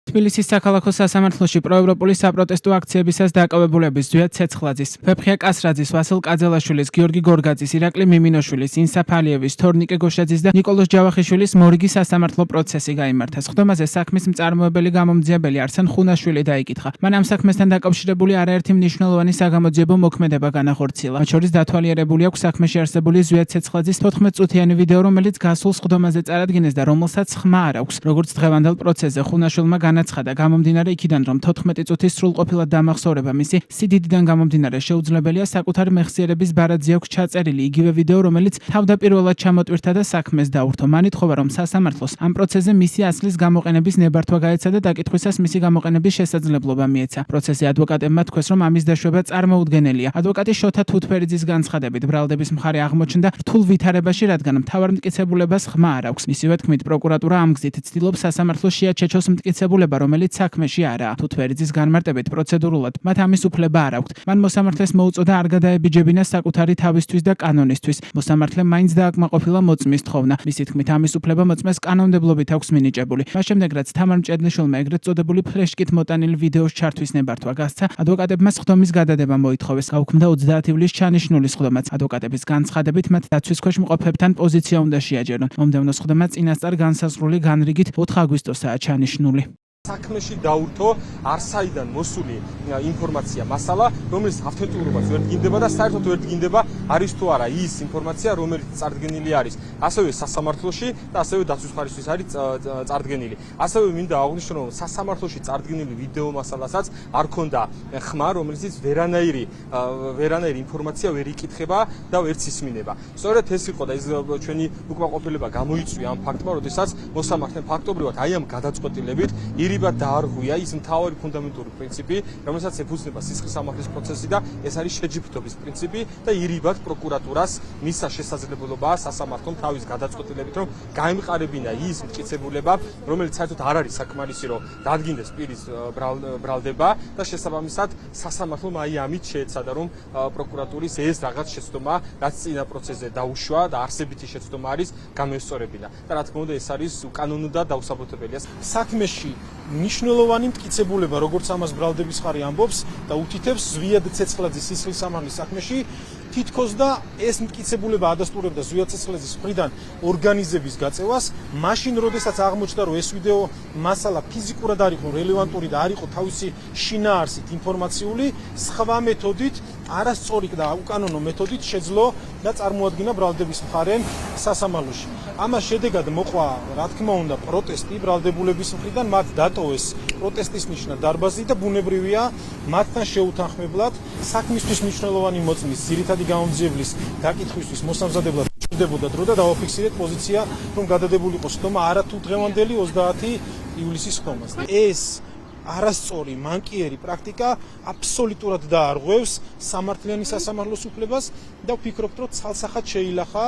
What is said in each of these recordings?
თბილისის საქალაქო სასამართლოში პროევროპული საპროტესტო აქციებისას დაკავებულების ზვიად ცეცხლაძის, ფეფხია კასრაძის, ვასილ კაძელაშვილის, გიორგი გორგაძის, ირაკლი მიმინოშვილის, ინსა ფალიევის, თორნიკე გოშაძის და ნიკოლოზ ჯავახიშვილის მორიგი სასამართლო პროცესი გაიმართა. სხდომაზე საქმის მწარმოებელი გამომძიებელი არსენ ხუნაშვილი დაიკითხა. მან ამ საქმესთან დაკავშირებული არაერთი მნიშვნელოვანი საგამოძიებო მოქმედება განახორციელა. მათ შორის დათვალიერებული აქვს საქმეში არსებული ზვიად ცეცხლაძის 14 წუთიანი ვიდეო, რომელიც გასულ სხდომაზე წარადგინეს და რომელსაც ხმა არ აქვს. როგორც დღევანდელ პროცესზე ხუნაშვილმა განაცხადა, გამომდინარე იქიდან, რომ 14 წუთის სრულყოფილად დამახსოვრება მისი სიდიდიდან გამომდინარე შეუძლებელია საკუთარი მეხსიერების ბარაძი აქვს ჩაწერილი იგივე ვიდეო, რომელიც თავდაპირველად ჩამოტვირთა და საქმეს დაურთო. მან ითხოვა, რომ სასამართლოს ამ პროცესზე მისი ასლის გამოყენების ნებართვა გაეცა და დაკითხვისას მისი გამოყენების შესაძლებლობა მიეცა. პროცესზე ადვოკატებმა თქვეს, რომ ამის დაშვება წარმოუდგენელია. ადვოკატი შოთა თუთფერიძის განცხადებით, ბრალდების მხარე აღმოჩნდა რთულ ვითარებაში, რადგან მთავარ მტკიცებულებას ხმა არ აქვს. მისივე თქმით, პროკურატურა ამ გზით ცდილობს სასამართლოს შეაჩეჩოს მტკიცებულება, რომელიც საქმეში არაა. თუთფერიძის განმარტებით, პროცედურულად მათ ამის უფლება არ აქვთ. მან მოსამართლეს მოუწოდა არ გადაებიჯებინა საკუთარი თავისთვის და კანონისთვის. მოსამართლემ მაინც დააკმაყოფილა მოწმის თხოვნა. მისი თქმით, ამის უფლება მოწმეს კანონმდებლობით აქვს მინიჭებული. მას შემდეგ, რაც თამარ მჭედლიშვილმა ეგრეთ წოდებული ფლეშკით მოტანილი ვიდეოს ჩართვის ნებართვა გასცა, ადვოკატებმა სხდომის გადადება მოითხოვეს. გაუქმდა 30 ივლისს ჩანიშნული სხდომაც. ადვოკატების განცხადებით, მათ დაცვის ქვეშ მყოფებთან პოზიცია უნდა შეაჯერონ. მომდევნო სხდომა წინასწარ განსაზღვრული განრიგით 4 აგვისტოსაა ჩანიშნული. საქმეში დაურთო არსაიდან მოსული ინფორმაცია მასალა, რომელიც ავთენტურობას ვერ დგინდება და საერთოდ ვერ დგინდება არის თუ არა ის ინფორმაცია, რომელიც წარდგენილი არის ასევე სასამართლოში და ასევე დაცვის ხარისხის არის წარდგენილი. ასევე მინდა აღვნიშნო, რომ სასამართლოში წარდგენილი ვიდეო მასალასაც არ ქონდა ხმა, რომელიც ვერანაირი ინფორმაცია ვერ იკითხება და ვერც ისმინება. სწორედ ეს იყო და ეს ჩვენი უკმაყოფილება გამოიწვია ამ ფაქტმა, როდესაც მოსამართლემ ფაქტობრივად აი ამ გადაწყვეტილებით დაარღვია ის მთავარი ფუნდამენტური პრინციპი, რომელსაც ეფუძნება სისხლის სამართლის პროცესი და ეს არის შეჯიბრდობის პრინციპი და ირიბად პროკურატურას მისცა შესაძლებლობა სასამართლომ თავის გადაწყვეტილებით, რომ გაემყარებინა ის მტკიცებულება, რომელიც საერთოდ არ არის საკმარისი, რომ დადგინდეს პირის ბრალდება და შესაბამისად სასამართლომ აი ამით შეეცადა, რომ პროკურატურის ეს რაღაც შეცდომა, რაც წინა პროცესზე დაუშვა და არსებითი შეცდომა არის, გამოესწორებინა. და რა თქმა უნდა, ეს არის უკანონო და დაუსაბუთებელია. საქმეში მნიშვნელოვანი მტკიცებულება, როგორც ამას ბრალდების ხარი ამბობს და უთითებს ზვიად ცეცხლაძის სისხლის სამართლის საქმეში, თითქოს და ეს მტკიცებულება ადასტურებდა ზვიად ცეცხლაძის მხრიდან ორგანიზების გაწევას, მაშინ როდესაც აღმოჩნდა, რომ ეს ვიდეო მასალა ფიზიკურად არ იყო რელევანტური და არ იყო თავისი შინაარსით ინფორმაციული, სხვა მეთოდით, არასწორი და უკანონო მეთოდით შეძლო და წარმოადგინა ბრალდების მხარემ სასამართლოში. ამას შედეგად მოყვა, რა თქმა უნდა, პროტესტი ბრალდებულების მხრიდან, მათ დატოვეს პროტესტის ნიშნად დარბაზი და ბუნებრივია მათთან შეუთანხმებლად საქმისთვის მნიშვნელოვანი მოწმის ძირითადი გამომძიებლის დაკითხვისთვის მოსამზადებლად ჭირდებოდა დრო და დავაფიქსირეთ პოზიცია, რომ გადადებული იყო სხდომა არა თუ დღევანდელი 30 ივლისის სხდომას. ეს არასწორი მანკიერი პრაქტიკა აბსოლუტურად დაარღვევს სამართლიანი სასამართლოს უფლებას და ვფიქრობ, რომ ცალსახად შეილახა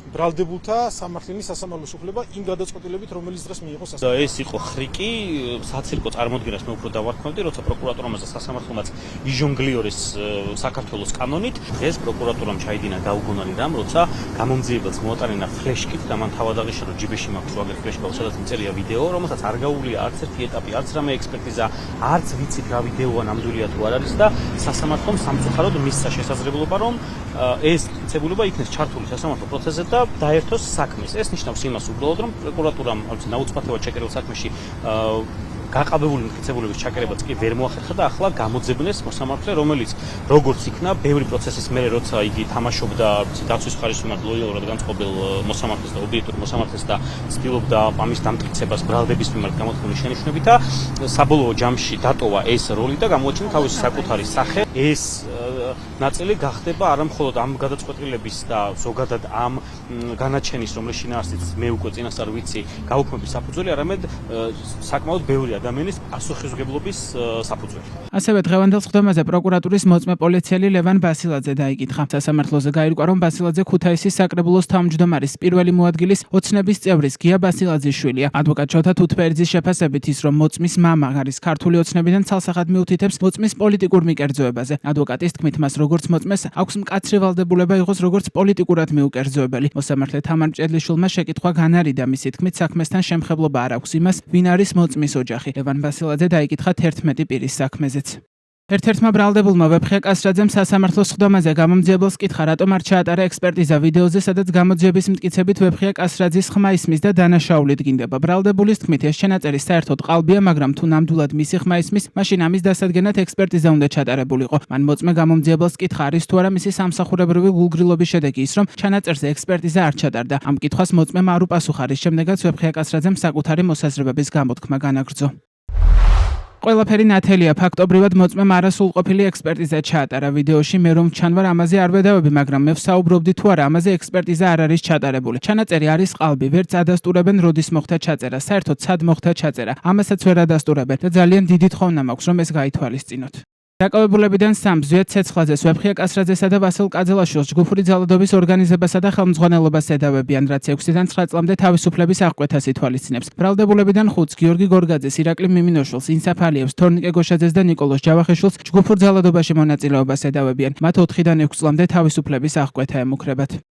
ბრალდებულთა სამართლიანი სასამართლოს უფლება იმ გადაწყვეტილებით, რომელიც დღეს მიიღო სასამართლომ. ეს იყო ხრიკი, საცირკო წარმოდგენას მე უფრო დავარქმევდი, როცა პროკურატურამ და სასამართლომაც იჟონგლიორეს საქართველოს კანონით. ეს პროკურატურამ ჩაიდინა გაუგონარი რამ, როცა გამომძიებელს მოატანინა ფლეშკით და მან თავად აღიშარო ჯიბეში მაქვს ვაგერ ფლეშკა, სადაც მიწერია ვიდეო, რომელსაც არ გაუვლია არც ერთი ეტაპი, არც რამე ექსპერტიზა, არც ვიცით რა ვიდეოა ნამდვილია თუ არ არის და სასამართლომ სამწუხაროდ მისცა შესაძლებლობა, რომ ეს მტკიცებულება იქნეს ჩართული სასამართლო პროცესზე და დაერთოს საქმეს. ეს ნიშნავს იმას უბრალოდ, რომ პროკურატურამ ნაუცბათევად ჩაკერებულ საქმეში გაყალბებული მტკიცებულების ჩაკერებაც კი ვერ მოახერხა და ახლა გამოძებნეს მოსამართლე, რომელიც როგორც იქნა, ბევრი პროცესის მერე, როცა იგი თამაშობდა დაცვის ხარისხმად ლოიალურად განწყობილ მოსამართლეს და ობიექტურ მოსამართლეს და ცდილობდა ამის დამტკიცებას ბრალდების მიმართ გამოთქმის შენიშვნებით და საბოლოო ჯამში დატოვა ეს როლი და გამოაჩინა თავისი საკუთარი სახე. ეს ნაწილი გახდება არა მხოლოდ ამ გადაწყვეტილების და ზოგადად ამ განაჩენის, რომლის შინაარსიც მე უკვე წინასწარ ვიცი, გაუქმების საფუძველი, არამედ საკმაოდ ბევრი ადამიანის პასუხისმგებლობის საფუძველი. ასევე დღევანდელ სხდომაზე პროკურატურის მოწმე პოლიციელი ლევან ბასილაძე დაიკითხა. სასამართლოზე გაირკვა, რომ ბასილაძე ქუთაისის საკრებულოს თავმჯდომარის პირველი მოადგილის ოცნების წევრის გია ბასილაძის შვილია. ადვოკატ შოთა თუთფერიძის შეფასებით ის, რომ მოწმის მამა არის ქართული ოცნებიდან, ცალსახად მიუთითებს მოწმის პოლიტიკურ მიკერძოებაზე. ადვოკატის თქმით, მას როგორც მოწმეს, აქვს მკაცრი ვალდებულება იყოს როგორც პოლიტიკურად მიუკერძოებელი. მოსამართლე თამარ მჭედლიშვილმა შეკითხვა განარიდა, მისი თქმით, საქმესთან შემხებლობა არ აქვს იმას, ვინ არის მოწმის ოჯახი. ლევან ბასილაძე დაიკითხა 11 პირის საქმეზეც. ერთ-ერთმა ბრალდებულმა ვეფხია კასრაძემ სასამართლოს სხდომაზე გამომძიებელს კითხა, რატომ არ ჩაატარა ექსპერტიზა ვიდეოზე, სადაც გამოძიების მტკიცებით ვეფხია კასრაძის ხმა ისმის და დანაშაული დგინდება. ბრალდებულის თქმით, ეს ჩანაწერი საერთოდ ყალბია, მაგრამ თუ ნამდვილად მისი ხმა ისმის, მაშინ ამის დასადგენად ექსპერტიზა უნდა ჩატარებულიყო. მან მოწმე გამომძიებელს კითხა, არის თუ არა მისი სამსახურებრივი გულგრილობის შედეგი ის, რომ ჩანაწერზე ექსპერტიზა არ ჩატარდა. ამ კითხვას მოწმემ არ უპასუხა, რის შემდეგაც ვეფხია კასრაძემ საკუთარი მოსაზრებების გამოთქმა განაგრძო. ყველაფერი ნათელია, ფაქტობრივად მოწმემ არასრულყოფილი ექსპერტიზა ჩაატარა. ვიდეოში მე რომ ჩანვარ, ამაზე არ ვედავები, მაგრამ მე ვსაუბრობდი თუ არა, ამაზე ექსპერტიზა არ არის ჩატარებული. ჩანაწერი არის ყალბი, ვერც ადასტურებენ როდის მოხდა ჩაწერა, საერთოდ სად მოხდა ჩაწერა. ამასაც ვერ ადასტურებენ და ძალიან დიდი თხოვნა მაქვს, რომ ეს გაითვალისწინოთ. დაკავებულებიდან სამს ზვიად ცეცხლაძეს, ვეფხია კასრაძესა და ვასილ კაძელაშვილს ჯგუფური ძალადობის ორგანიზებასა და ხელმძღვანელობას ედავებიან, რაც 6-დან 9 წლამდე თავისუფლების აღკვეთას ითვალისწინებს. ბრალდებულებიდან 5-ს გიორგი გორგაძეს, ირაკლი მიმინოშვილს, ინსაფ ალიევს, თორნიკე გოშაძეს და ნიკოლოზ ჯავახიშვილს ჯგუფურ ძალადობაში მონაწილეობას ედავებიან. მათ 4-დან 6 წლამდე თავისუფლების აღკვეთა ემუქრებათ.